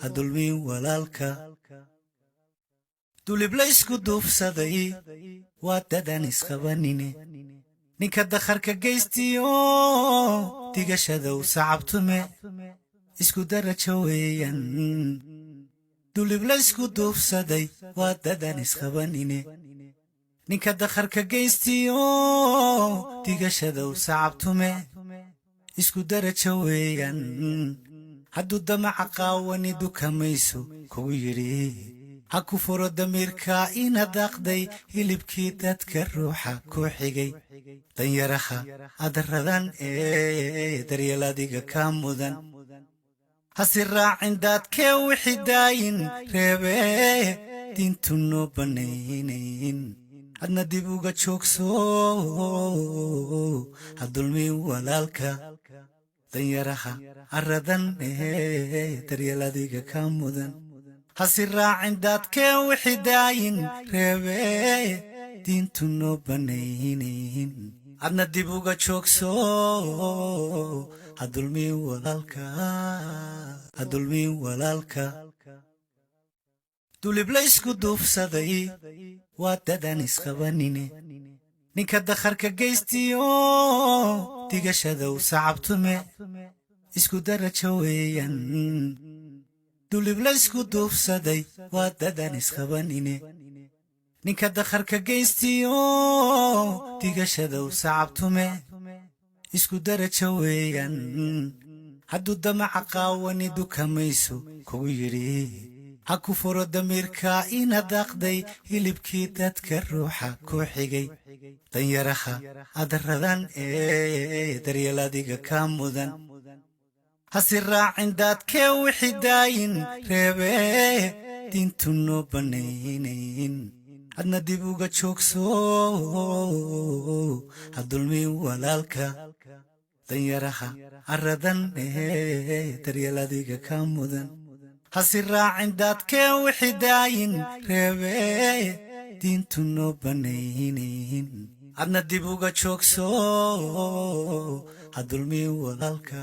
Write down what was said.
hadulmin walaalka dulib la isku duufsaday waa dadan isqabanine ninka dakharka geystiyo digashada u sacabtume isku darajo weeyaan dulib la isku duufsaday waa dadan isqabanine ninka dakharka geystiyo digashada u sacabtume isku darajo weeyaan hadduu damaca qaawani dukamayso kugu yidhi ha ku furo damiirka ina daaqday hilibkii dadka ruuxa ku xigay danyaraha adaradan daryeel adiga ka mudan hasi raacin daadkee wixii daayin reebee diintu noo banaynayn adna dib uga joogso hadulmin walaalka danyaraha aradan daryeel adiga ka mudan hasi raacin daadkee wixii daayin reebee diintu noo banaynayn adna dib uga joogso hadulmin walaalka dulib la isku duufsaday waa dadan isqabanine ninka dakharka geystiyo digashada u sacabtume isku darajo weeyaan dulib la isku duufsaday waa dadan isqabanine ninka dakharka geystiyo digashada u sacabtume isku darajo weeyaan hadduu damaca qaawani dukamayso kugu yidhi ha ku furo damiirka ina daaqday hilibkii dadka ruuxa ku xigay danyaraha adaradan daryeel adiga ka mudan hasi raacin daadkee wixii daayin reebee diintu noo banaynayn adna dib uga joogso hadulmin walaalka danyaraha aradan daryeel adiga ka mudan hasi raacin daadkee wixii daayin reebee diintu noo banaynayn adna dib uga joogso hadulmin walaalka